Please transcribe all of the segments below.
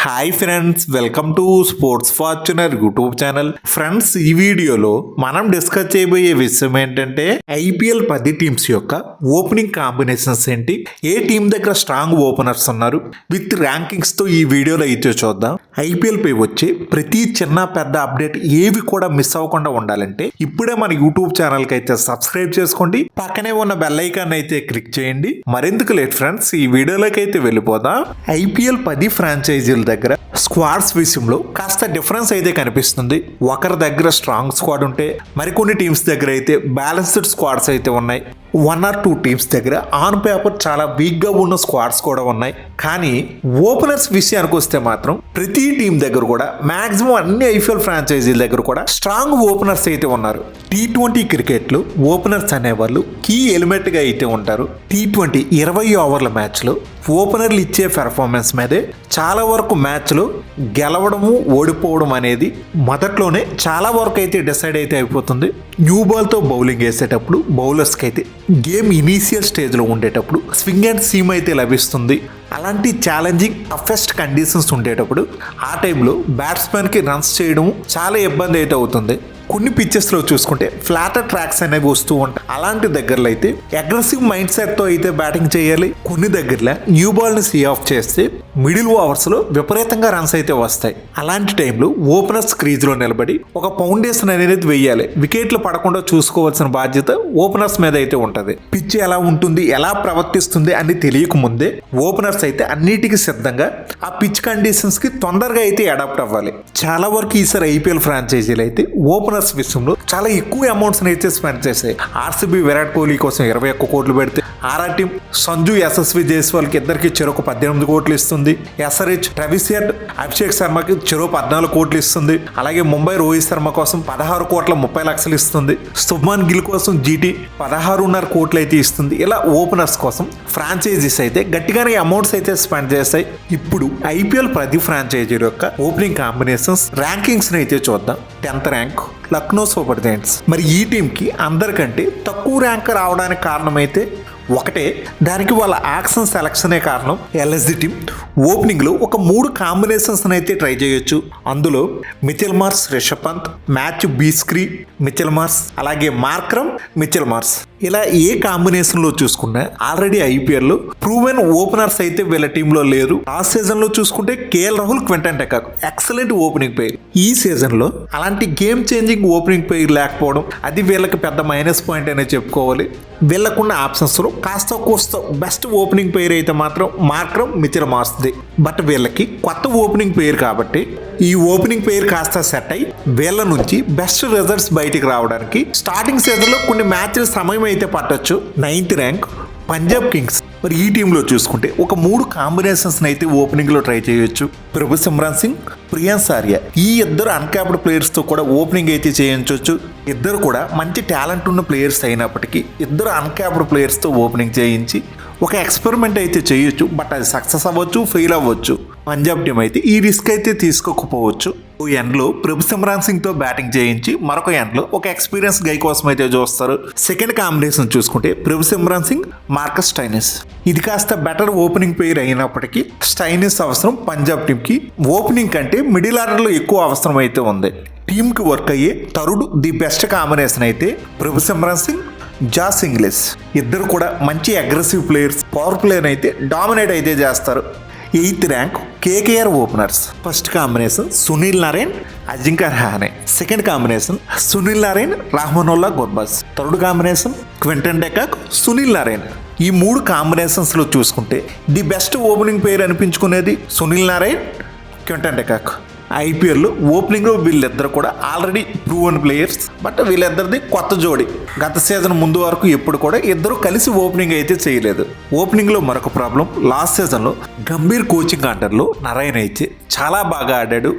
Hi friends, welcome to sports Fortuner YouTube channel. Friends, ఈ వీడియోలో మనం డిస్కస్ చేయబోయే విషయం ఏంటంటే ఐపీఎల్ 10 టీమ్స్ యొక్క ఓపెనింగ్ కాంబినేషన్స్ ఏంటి, ఏ టీం దగ్గర స్ట్రాంగ్ ఓపెనర్స్ ఉన్నారు విత్ ర్యాంకింగ్స్ తో ఈ వీడియోలో అయితే చూద్దాం. ఐపీఎల్ పై వచ్చే ప్రతి చిన్న పెద్ద అప్డేట్ ఏవి కూడా మిస్ అవ్వకుండా ఉండాలంటే ఇప్పుడే మన యూట్యూబ్ ఛానల్ కి అయితే సబ్స్క్రైబ్ చేసుకోండి, పక్కనే ఉన్న బెల్ ఐకాన్ అయితే క్లిక్ చేయండి. మరెందుకు లేట్ ఫ్రెండ్స్, ఈ వీడియోలోకి అయితే వెళ్ళిపోదాం. ఐపీఎల్ 10 ఫ్రాంచైజీల దగ్గర స్క్వాడ్స్ విషయంలో కాస్త డిఫరెన్స్ అయితే కనిపిస్తుంది. ఒకరి దగ్గర స్ట్రాంగ్ స్క్వాడ్ ఉంటే మరికొన్ని టీమ్స్ దగ్గర అయితే బ్యాలెన్స్డ్ స్క్వాడ్స్ అయితే ఉన్నాయి. 1 or 2 టీమ్స్ దగ్గర ఆన్ పేపర్ చాలా వీక్ గా ఉన్న స్క్వాడ్స్ కూడా ఉన్నాయి. కానీ ఓపెనర్స్ విషయానికి వస్తే మాత్రం ప్రతి టీం దగ్గర కూడా మాక్సిమం అన్ని ఐపీఎల్ ఫ్రాంచైజీల దగ్గర కూడా స్ట్రాంగ్ ఓపెనర్స్ అయితే ఉన్నారు. T20 క్రికెట్ లో ఓపెనర్స్ అనేవాళ్ళు కీ ఎలిమెంట్ గా అయితే ఉంటారు. T20 20 ఓవర్ల మ్యాచ్ లో ఓపెనర్లు ఇచ్చే పెర్ఫార్మెన్స్ మీదే చాలా వరకు మ్యాచ్లో గెలవడము ఓడిపోవడం అనేది మొదట్లోనే చాలా వరకు అయితే డిసైడ్ అయితే అయిపోతుంది. న్యూ బాల్తో బౌలింగ్ వేసేటప్పుడు బౌలర్స్కి అయితే గేమ్ ఇనీషియల్ స్టేజ్లో ఉండేటప్పుడు స్వింగ్ అండ్ సీమ్ అయితే లభిస్తుంది. అలాంటి ఛాలెంజింగ్ టఫెస్ట్ కండిషన్స్ ఉండేటప్పుడు ఆ టైంలో బ్యాట్స్మెన్కి రన్స్ చేయడం చాలా ఇబ్బంది అయితే అవుతుంది. కొన్ని పిచ్చెస్లో చూసుకుంటే ఫ్లాటర్ ట్రాక్స్ అనేవి వస్తూ ఉంటాయి. అలాంటి దగ్గరలో అయితే అగ్రెసివ్ మైండ్ సెట్తో అయితే బ్యాటింగ్ చేయాలి. కొన్ని దగ్గరలో న్యూ బాల్ని సీ ఆఫ్ చేస్తే మిడిల్ ఓవర్స్లో విపరీతంగా రన్స్ అయితే వస్తాయి. అలాంటి టైంలో ఓపెనర్స్ క్రీజ్లో నిలబడి ఒక ఫౌండేషన్ అనేది వేయాలి. వికెట్లు పడకుండా చూసుకోవాల్సిన బాధ్యత ఓపెనర్స్ మీద అయితే ఉంటుంది. పిచ్ ఎలా ఉంటుంది, ఎలా ప్రవర్తిస్తుంది అని తెలియక ముందే ఓపెనర్స్ అయితే అన్నిటికీ సిద్ధంగా ఆ పిచ్ కండిషన్స్ కి తొందరగా అయితే అడాప్ట్ అవ్వాలి. చాలా వరకు ఈసారి ఐపీఎల్ ఫ్రాంచైజీలు అయితే ఓపెనర్స్ విషయంలో చాలా ఎక్కువ అమౌంట్స్ అయితే స్పెండ్ చేశాయి. ఆర్సీబీ విరాట్ కోహ్లీ కోసం 21 కోట్లు పెడితే ఆర్ఆర్ టీం సంజు యశస్వి జైస్వాల్కి ఇద్దరికి చెరొక 18 కోట్లు ఇస్తుంది. ఎస్ఆర్హెచ్ ట్రావిస్ హెడ్ అభిషేక్ శర్మకి చెరో 14 కోట్లు ఇస్తుంది. అలాగే ముంబై రోహిత్ శర్మ కోసం 16 కోట్ల 30 లక్షలు ఇస్తుంది. శుభ్మన్ గిల్ కోసం జీటీ 16.5 కోట్లు అయితే ఇస్తుంది. ఇలా ఓపెనర్స్ కోసం ఫ్రాంచైజీస్ అయితే గట్టిగానే అమౌంట్స్ అయితే స్పెండ్ చేస్తాయి. ఇప్పుడు ఐపీఎల్ 10 ఫ్రాంచైజీల యొక్క ఓపెనింగ్ కాంబినేషన్స్ ర్యాంకింగ్స్ అయితే చూద్దాం. 10th rank Lucknow super Giants. మరి ఈ టీంకి అందరికంటే తక్కువ ర్యాంక్ రావడానికి కారణం అయితే ఒకటే, దానికి వాళ్ళ యాక్షన్ సెలక్షనే కారణం. ఎల్ఎస్జి టీం ఓపెనింగ్లో ఒక 3 కాంబినేషన్స్ అయితే ట్రై చేయొచ్చు. అందులో Mitchell Marsh, Rishabh Pant, Matthew బీస్క్రీ, మిచెల్ మార్ష్, అలాగే మార్క్రమ్, మిచెల్ మార్ష్. ఇలా ఏ కాంబినేషన్లో చూసుకున్నా ఆల్రెడీ ఐపీఎల్లో ప్రూవెన్ ఓపెనర్స్ అయితే వీళ్ళ టీంలో లేరు. లాస్ట్ సీజన్లో చూసుకుంటే KL Rahul, Quinton de Kock excellent opening pair. ఈ సీజన్లో అలాంటి గేమ్ చేంజింగ్ ఓపెనింగ్ పేర్ లేకపోవడం అది వీళ్ళకి పెద్ద మైనస్ పాయింట్ అనే చెప్పుకోవాలి. వీళ్ళకున్న ఆప్షన్స్లో కాస్త కోస్త బెస్ట్ ఓపెనింగ్ పేర్ అయితే మాత్రం మార్క్రమ్, మిచెల్ మార్ష్ది. బట్ వీళ్ళకి కొత్త ఓపెనింగ్ పేర్ కాబట్టి ఈ ఓపెనింగ్ పేర్ కాస్త సెట్ అయ్యి వీళ్ళ నుంచి బెస్ట్ రిజల్ట్స్ బయటికి రావడానికి స్టార్టింగ్ సీజన్లో కొన్ని మ్యాచ్ల సమయం అయితే పట్టొచ్చు. 9th rank Punjab Kings. మరి ఈ టీంలో చూసుకుంటే ఒక 3 కాంబినేషన్స్ అయితే ఓపెనింగ్ లో ట్రై చేయొచ్చు. ప్రభు సిమ్రాన్ సింగ్, ప్రియాంశ్ ఆర్య, ఈ ఇద్దరు అన్క్యాప్డ్ ప్లేయర్స్ తో కూడా ఓపెనింగ్ అయితే చేయించవచ్చు. ఇద్దరు కూడా మంచి టాలెంట్ ఉన్న ప్లేయర్స్ అయినప్పటికీ ఇద్దరు అన్క్యాప్డ్ ప్లేయర్స్ తో ఓపెనింగ్ చేయించి ఒక ఎక్స్పెరిమెంట్ అయితే చేయొచ్చు. బట్ అది సక్సెస్ అవ్వచ్చు, ఫెయిల్ అవ్వచ్చు. పంజాబ్ టీం అయితే ఈ రిస్క్ అయితే తీసుకోకపోవచ్చు. ఓ ఎండ్లో ప్రభు సిమ్రాన్ సింగ్ తో బ్యాటింగ్ చేయించి మరొక ఎండ్లో ఒక ఎక్స్పీరియన్స్ గై కోసం అయితే చూస్తారు. సెకండ్ కాంబినేషన్ చూసుకుంటే ప్రభు సిమ్రాన్ సింగ్, మార్కస్ స్టైనిస్. ఇది కాస్త బెటర్ ఓపెనింగ్ పేర్ అయినప్పటికీ స్టైనిస్ అవసరం పంజాబ్ టీంకి ఓపెనింగ్ కంటే మిడిల్ ఆర్డర్లో ఎక్కువ అవసరం అయితే ఉంది. టీంకి వర్క్ అయ్యే థర్డ్ ది బెస్ట్ కాంబినేషన్ అయితే Prabhsimran Singh, Josh Inglis. ఇద్దరు కూడా మంచి అగ్రెసివ్ ప్లేయర్స్. పవర్ ప్లేయర్ అయితే డామినేట్ అయితే చేస్తారు. 8th rank KKR openers. First combination Sunil Narine, Ajinkya Rahane. Second combination Sunil Narine, Rahmanullah Gurbaz. Third combination Quinton de Kock, Sunil Narine. ఈ 3 కాంబినేషన్స్లో చూసుకుంటే ది బెస్ట్ ఓపెనింగ్ పేరు అనిపించుకునేది సునీల్ నారాయణ్, క్వింటన్ డెకాక్. ఐపీఎల్లో ఓపెనింగ్లో వీళ్ళిద్దరు కూడా ఆల్రెడీ ప్రూవన్ ప్లేయర్స్. బట్ వీళ్ళిద్దరిది కొత్త జోడి. గత సీజన్ ముందు వరకు ఎప్పుడు కూడా ఇద్దరు కలిసి ఓపెనింగ్ అయితే చేయలేదు. ఓపెనింగ్లో మరొక ప్రాబ్లం, లాస్ట్ సీజన్లో గంభీర్ కోచింగ్ అండర్లో నారాయణ అయితే చాలా బాగా ఆడాడు.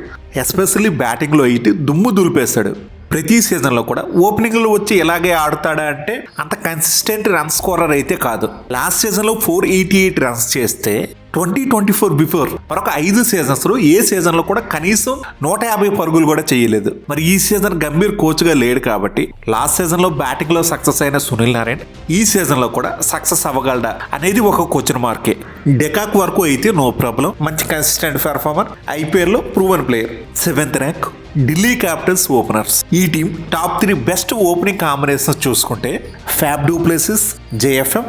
ఎస్పెషల్లీ బ్యాటింగ్లో అయితే దుమ్ము దులిపేశాడు. ప్రతి సీజన్లో కూడా ఓపెనింగ్లో వచ్చి ఇలాగే ఆడుతాడా అంటే అంత కన్సిస్టెంట్ రన్ స్కోరర్ అయితే కాదు. లాస్ట్ సీజన్లో 488 రన్స్ చేస్తే 2024 బిఫోర్ మరొక 5 సీజన్స్లో ఏ సీజన్లో కూడా కనీసం 150 పరుగులు కూడా చేయలేదు. మరి ఈ సీజన్ గంభీర్ కోచ్గా లేడు కాబట్టి లాస్ట్ సీజన్లో బ్యాటింగ్లో సక్సెస్ అయిన సునీల్ నారాయణ్ ఈ సీజన్లో కూడా సక్సెస్ అవ్వగలడా అనేది ఒక క్వశ్చన్ మార్కే. డెకాక్ వరకు అయితే నో ప్రాబ్లం, మంచి కన్సిస్టెంట్ పెర్ఫార్మర్, ఐపీఎల్లో proven player. 7th rank Delhi Capitals openers. ఈ team top 3 best opening combinations చూసుకుంటే Faf du Plessis, JFM.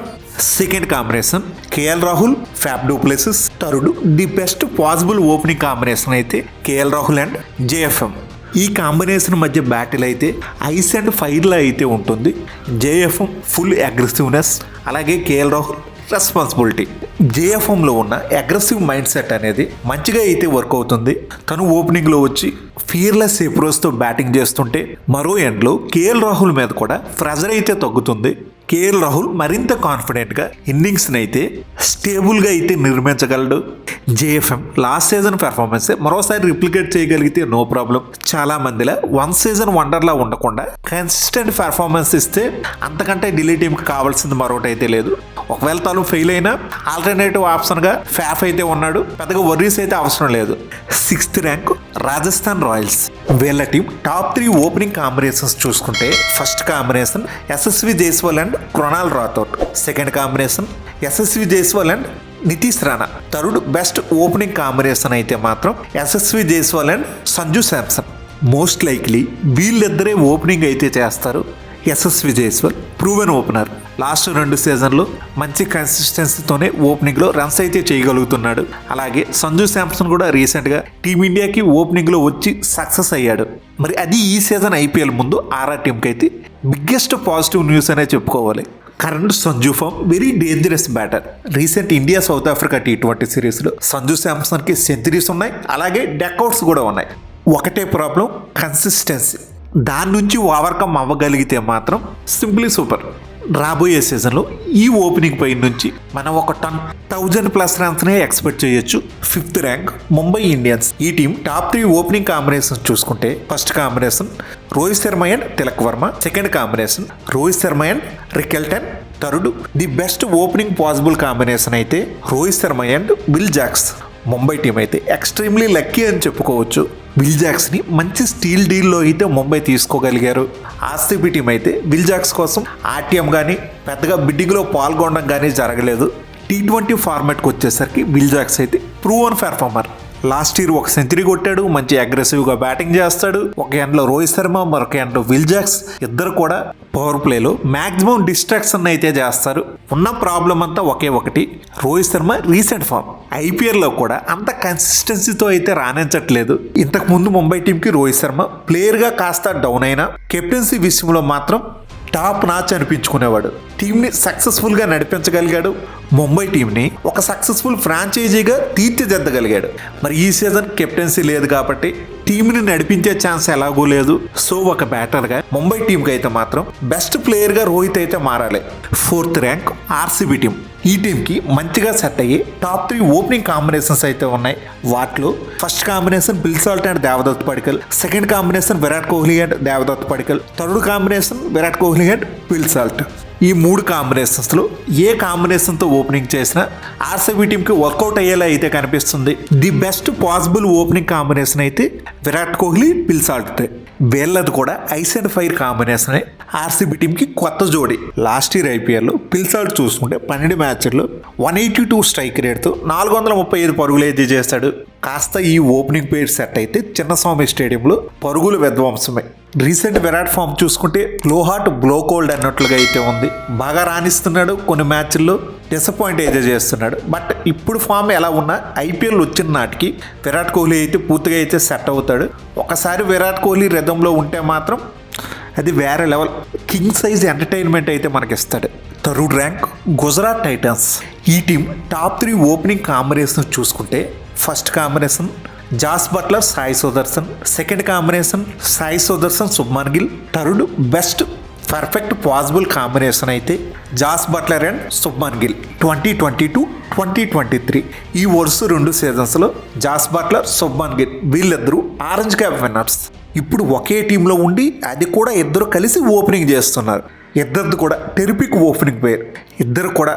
Second combination KL Rahul, Faf du Plessis. Third the best possible opening combination అయితే KL Rahul and JFM. ఈ combination మధ్య battle అయితే ice and ఫైర్లో అయితే ఉంటుంది. JFM full aggressiveness, అలాగే KL Rahul responsibility. జేఎఫ్ఎంలో ఉన్న అగ్రెసివ్ మైండ్ సెట్ అనేది మంచిగా అయితే వర్క్ అవుతుంది. తను ఓపెనింగ్లో వచ్చి ఫియర్లెస్ అప్రోచ్తో బ్యాటింగ్ చేస్తుంటే మరో ఎండ్లో కేఎల్ రాహుల్ మీద కూడా ప్రెజర్ అయితే తగ్గుతుంది. కేఎల్ రాహుల్ మరింత కాన్ఫిడెంట్గా ఇన్నింగ్స్ని అయితే స్టేబుల్గా అయితే నిర్మించగలడు. జేఎఫ్ఎం లాస్ట్ సీజన్ పెర్ఫార్మెన్స్ మరోసారి రిప్లికేట్ చేయగలిగితే నో ప్రాబ్లం. చాలా మందిలా 1 సీజన్ వండర్లా ఉండకుండా కన్సిస్టెంట్ పెర్ఫార్మెన్స్ ఇస్తే అంతకంటే ఢిల్లీ టీంకి కావాల్సింది మరొకటి అయితే లేదు. ఒకవేళ తాను ఫెయిల్ అయినా ఆల్టర్నేటివ్ ఆప్షన్గా ఫ్యాఫ్ అయితే ఉన్నాడు, పెద్దగా వర్రీస్ అయితే అవసరం లేదు. 6th rank Rajasthan Royals. వీళ్ళ టీం టాప్ 3 ఓపెనింగ్ కాంబినేషన్స్ చూసుకుంటే first combination Yashasvi Jaiswal and Krunal Rathod. Second combination Yashasvi Jaiswal and Nitish Rana. Third best opening combination అయితే మాత్రం Yashasvi Jaiswal and Sanju Samson. Most likely వీళ్ళిద్దరే ఓపెనింగ్ అయితే చేస్తారు. Yashasvi Jaiswal proven opener, last 2 సీజన్లో మంచి కన్సిస్టెన్సీతోనే ఓపెనింగ్లో రన్స్ అయితే చేయగలుగుతున్నాడు. అలాగే సంజు శాంసన్ కూడా రీసెంట్గా టీమిండియాకి ఓపెనింగ్లో వచ్చి సక్సెస్ అయ్యాడు. మరి అది ఈ సీజన్ ఐపీఎల్ ముందు ఆర్ఆర్ టీంకి అయితే బిగ్గెస్ట్ పాజిటివ్ న్యూస్ అనే చెప్పుకోవాలి. Current Sanju form very dangerous batter. Recent India South Africa T20 సిరీస్లో సంజు శాంసన్కి సెంచరీస్ ఉన్నాయి, అలాగే డక్అవుట్స్ కూడా ఉన్నాయి. ఒకటే ప్రాబ్లం, కన్సిస్టెన్సీ. దాని నుంచి ఓవర్కమ్ అవ్వగలిగితే మాత్రం సింప్లీ సూపర్. రాబోయే సీజన్లో ఈ ఓపెనింగ్ పై నుంచి మనం ఒక 10,000+ రన్స్నే ఎక్స్పెక్ట్ చేయొచ్చు. 5th rank Mumbai Indians. ఈ టీం టాప్ 3 ఓపెనింగ్ కాంబినేషన్ చూసుకుంటే first combination Rohit Sharma and Tilak Varma. Second combination Rohit Sharma and Rickelton. Third the best opening possible combination అయితే Rohit Sharma and Will Jacks. Mumbai team అయితే ఎక్స్ట్రీమ్లీ లక్కీ అని చెప్పుకోవచ్చు. విల్ జాక్స్ని మంచి స్టీల్ డీల్లో అయితే ముంబై తీసుకోగలిగారు. ఆర్సీబీ టీం అయితే విల్ జాక్స్ కోసం ఆర్టీఎం కానీ పెద్దగా బిడ్డింగ్లో పాల్గొనడం కానీ జరగలేదు. T20 ఫార్మాట్కి వచ్చేసరికి విల్ జాక్స్ అయితే ప్రూవన్ పెర్ఫార్మర్. లాస్ట్ ఇయర్ ఒక సెంచరీ కొట్టాడు, మంచి అగ్రెసివ్గా బ్యాటింగ్ చేస్తాడు. ఒక ఎండ్లో రోహిత్ శర్మ, మరొక ఎండ్లో విల్ జాక్స్. ఇద్దరు కూడా పవర్ ప్లేలో మ్యాక్సిమం డిస్ట్రాక్షన్ అయితే చేస్తారు. ఉన్న ప్రాబ్లం అంతా ఒకే ఒకటి, రోహిత్ శర్మ రీసెంట్ ఫామ్. ఐపీఎల్లో కూడా అంత కన్సిస్టెన్సీతో అయితే రాణించట్లేదు. ఇంతకు ముందు ముంబై టీంకి రోహిత్ శర్మ ప్లేయర్గా కాస్త డౌన్ అయినా కెప్టెన్సీ విషయంలో మాత్రం టాప్ నాచ్ అనిపించుకునేవాడు. టీంని సక్సెస్ఫుల్గా నడిపించగలిగాడు. ముంబై టీంని ఒక సక్సెస్ఫుల్ ఫ్రాంచైజీగా తీర్చిదిద్దగలిగాడు. మరి ఈ సీజన్ కెప్టెన్సీ లేదు కాబట్టి టీంని నడిపించే ఛాన్స్ ఎలాగూ లేదు. సో ఒక బ్యాటర్గా ముంబై టీంకి అయితే మాత్రం బెస్ట్ ప్లేయర్గా రోహిత్ అయితే మారాలి. 4th rank RCB team. ఈ టీంకి మంచిగా సెట్ అయ్యి టాప్ 3 ఓపెనింగ్ కాంబినేషన్స్ అయితే ఉన్నాయి. వాటిలో first combination bill salt and Devdutt Padikkal. Second combination Virat Kohli and Devdutt Padikkal. Third combination Virat Kohli and bill salt. ఈ 3 కాంబినేషన్స్లో ఏ కాంబినేషన్తో ఓపెనింగ్ చేసినా ఆర్సీబీ టీంకి వర్కౌట్ అయ్యేలా అయితే కనిపిస్తుంది. The best possible opening combination అయితే విరాట్ కోహ్లీ, బిల్ సాల్ట్. వీళ్ళది కూడా ఐస్ అండ్ ఫైర్ కాంబినేషనే ఆర్సీబీ టీంకి కొత్త జోడి. లాస్ట్ ఇయర్ ఐపీఎల్లో బిల్ సాల్ట్ చూసుకుంటే 12 మ్యాచ్ల్లో 182 స్ట్రైక్ రేట్తో 435 పరుగులు అయితే చేస్తాడు. కాస్త ఈ ఓపెనింగ్ పేర్ సెట్ అయితే చిన్నస్వామి స్టేడియంలో పరుగులు విధ్వంసమే. రీసెంట్ విరాట్ ఫామ్ చూసుకుంటే బ్లో హాట్ బ్లో కోల్డ్ అన్నట్లుగా అయితే ఉంది. బాగా రాణిస్తున్నాడు, కొన్ని మ్యాచ్ల్లో డిసప్పాయింట్ అయితే చేస్తున్నాడు. బట్ ఇప్పుడు ఫామ్ ఎలా ఉన్నా ఐపీఎల్ వచ్చిన నాటికి విరాట్ కోహ్లీ అయితే పూర్తిగా అయితే సెట్ అవుతాడు. ఒకసారి విరాట్ కోహ్లీ రిథంలో ఉంటే మాత్రం అది వేరే లెవెల్, కింగ్ సైజ్ ఎంటర్టైన్మెంట్ అయితే మనకిస్తాడు. 3rd rank Gujarat Titans. ఈ టీం టాప్ 3 ఓపెనింగ్ కాంబినేషన్ చూసుకుంటే first combination Jos Buttler, Sai Sudharsan. Second combination Sai Sudharsan, Shubman Gill. Third best perfect possible combination అయితే Jos Buttler and Shubman Gill. 2022-2023 ఈ వరుస 2 సీజన్స్లో జాస్ బట్లర్, శుభ్మన్ గిల్ వీళ్ళిద్దరూ ఆరెంజ్ క్యాప్ విన్నర్స్. ఇప్పుడు ఒకే టీంలో ఉండి అది కూడా ఇద్దరు కలిసి ఓపెనింగ్ చేస్తున్నారు. ఇద్దరిది కూడా టెరిపిక్ ఓపెనింగ్ పేర్. ఇద్దరు కూడా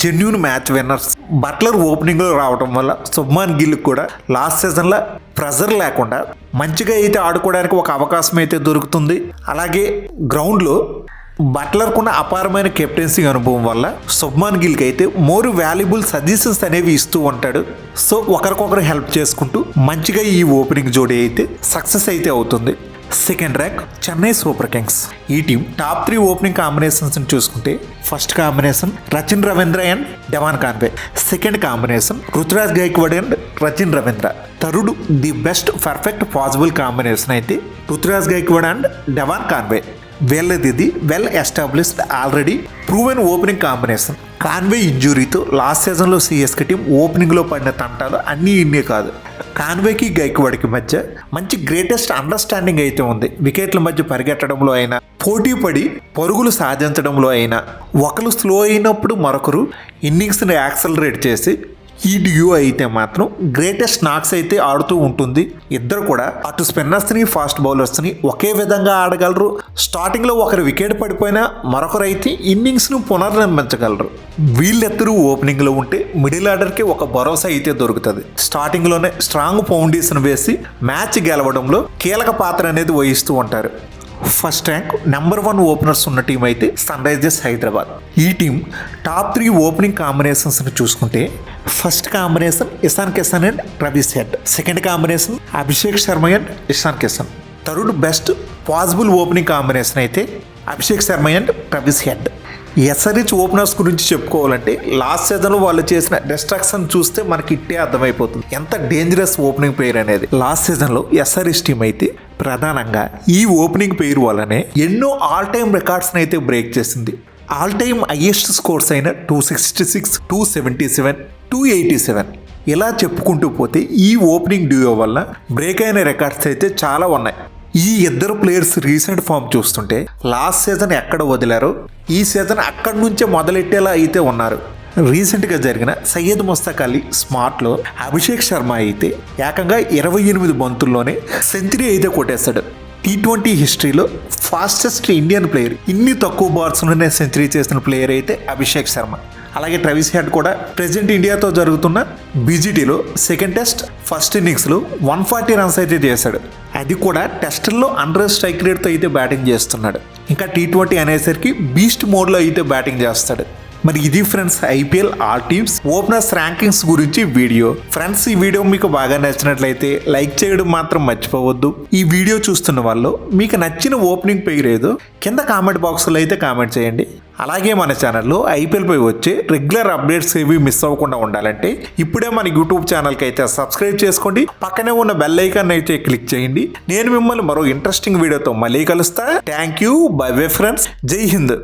జెన్యూన్ మ్యాచ్ విన్నర్స్. బట్లర్ ఓపెనింగ్లో రావడం వల్ల శుభ్మాన్ గిల్ కూడా లాస్ట్ సీజన్లో ప్రెజర్ లేకుండా మంచిగా అయితే ఆడుకోవడానికి ఒక అవకాశం అయితే దొరుకుతుంది. అలాగే గ్రౌండ్లో బట్లర్కున్న అపారమైన కెప్టెన్సీ అనుభవం వల్ల శుభ్మాన్ గిల్కి అయితే మోర్ వాల్యుబుల్ సజెషన్స్ అనేవి ఇస్తూ ఉంటాడు. సో ఒకరికొకరు హెల్ప్ చేసుకుంటూ మంచిగా ఈ ఓపెనింగ్ జోడీ అయితే సక్సెస్ అయితే అవుతుంది. Second rank Chennai Super Kings. ఈ టీం టాప్ 3 ఓపెనింగ్ కాంబినేషన్స్ చూసుకుంటే first combination Rachin Ravindra and Devon Conway. Second combination Ruturaj Gaikwad and Rachin Ravindra. Third the best perfect possible combination అయితే Ruturaj Gaikwad and Devon Conway. వీళ్ళది well established already proven opening combination. Conway ఇంజురీతో last సీజన్లో CSK team ఓపెనింగ్లో పడిన తంటాలు అన్నీ ఇన్నే కాదు. కాన్వేకి గైక్వాడ్కి మధ్య మంచి గ్రేటెస్ట్ అండర్స్టాండింగ్ అయితే ఉంది. వికెట్ల మధ్య పరిగెట్టడంలో అయినా, పోటీ పడి పరుగులు సాధించడంలో అయినా, ఒకరు స్లో అయినప్పుడు మరొకరు ఇన్నింగ్స్ని యాక్సలరేట్ చేసి ఈ డ్యూ అయితే మాత్రం గ్రేటెస్ట్ నాక్స్ అయితే ఆడుతూ ఉంటుంది. ఇద్దరు కూడా అటు స్పిన్నర్స్ని ఫాస్ట్ బౌలర్స్ని ఒకే విధంగా ఆడగలరు. స్టార్టింగ్లో ఒకరు వికెట్ పడిపోయినా మరొకరు అయితే ఇన్నింగ్స్ను పునర్నిర్మించగలరు. వీళ్ళిద్దరూ ఓపెనింగ్లో ఉంటే మిడిల్ ఆర్డర్కి ఒక భరోసా అయితే దొరుకుతుంది. స్టార్టింగ్లోనే స్ట్రాంగ్ ఫౌండేషన్ వేసి మ్యాచ్ గెలవడంలో కీలక పాత్ర అనేది వహిస్తూ ఉంటారు. ఫస్ట్ ర్యాంక్ నెంబర్ 1 ఓపెనర్స్ ఉన్న టీం అయితే సన్ రైజర్స్ హైదరాబాద్. ఈ టీం టాప్ 3 ఓపెనింగ్ కాంబినేషన్స్ని చూసుకుంటే first combination Ishan Kishan and Travis Head. Second combination Abhishek Sharma and Ishan Kishan. Third best possible opening combination అయితే Abhishek Sharma and Travis Head. SRH openers గురించి చెప్పుకోవాలంటే లాస్ట్ సీజన్లో వాళ్ళు చేసిన డిస్ట్రాక్షన్ చూస్తే మనకి ఇట్టే అర్థమైపోతుంది ఎంత డేంజరస్ ఓపెనింగ్ పేర్ అనేది. లాస్ట్ సీజన్లో ఎస్ఆర్హెచ్ టీం అయితే ప్రధానంగా ఈ ఓపెనింగ్ పేరు వల్లనే ఎన్నో ఆల్ టైమ్ రికార్డ్స్ని అయితే బ్రేక్ చేసింది. ఆల్ టైమ్ హైయెస్ట్ స్కోర్స్ అయిన 266, 277, 287 ఇలా చెప్పుకుంటూ పోతే ఈ ఓపెనింగ్ డ్యూయో వల్ల బ్రేక్ అయిన రికార్డ్స్ అయితే చాలా ఉన్నాయి. ఈ ఇద్దరు ప్లేయర్స్ రీసెంట్ ఫామ్ చూస్తుంటే లాస్ట్ సీజన్ ఎక్కడ వదిలారో ఈ సీజన్ అక్కడి నుంచే మొదలెట్టేలా అయితే ఉన్నారు. రీసెంట్గా జరిగిన సయ్యద్ ముస్తాక్ అలీ స్మార్ట్లో అభిషేక్ శర్మ అయితే ఏకంగా 28 బంతుల్లోనే సెంచరీ అయితే కొట్టేశాడు. T20 హిస్టరీలో ఫాస్టెస్ట్ ఇండియన్ ప్లేయర్, ఇన్ని తక్కువ బాల్స్లోనే సెంచరీ చేసిన ప్లేయర్ అయితే అభిషేక్ శర్మ. అలాగే ట్రావిస్ హెడ్ కూడా ప్రెజెంట్ ఇండియాతో జరుగుతున్న బీజీటీలో సెకండ్ టెస్ట్ ఫస్ట్ ఇన్నింగ్స్లో 140 రన్స్ అయితే చేశాడు. అది కూడా టెస్టుల్లో అండర్ స్ట్రైక్ రేట్తో అయితే బ్యాటింగ్ చేస్తున్నాడు. ఇంకా T20 అనేసరికి బీస్ట్ మోడ్లో అయితే బ్యాటింగ్ చేస్తాడు. మరి ఇది friends IPL all teams openers rankings గురించి వీడియో. ఫ్రెండ్స్ ఈ వీడియో మీకు బాగా నచ్చినట్లయితే లైక్ చేయడం మాత్రం మర్చిపోవద్దు. ఈ వీడియో చూస్తున్న వాళ్ళు మీకు నచ్చిన ఓపెనింగ్ పేరు ఏదో కింద కామెంట్ బాక్స్లో అయితే కామెంట్ చేయండి. అలాగే మన ఛానల్లో ఐపీఎల్ పై వచ్చే రెగ్యులర్ అప్డేట్స్ ఏవి మిస్ అవ్వకుండా ఉండాలంటే ఇప్పుడే మన యూట్యూబ్ ఛానల్కి అయితే సబ్స్క్రైబ్ చేసుకోండి. పక్కనే ఉన్న బెల్ ఐకాన్ అయితే క్లిక్ చేయండి. నేను మిమ్మల్ని మరో ఇంట్రెస్టింగ్ వీడియోతో మళ్ళీ కలుస్తా. Thank you. By bye friends. జై హింద్.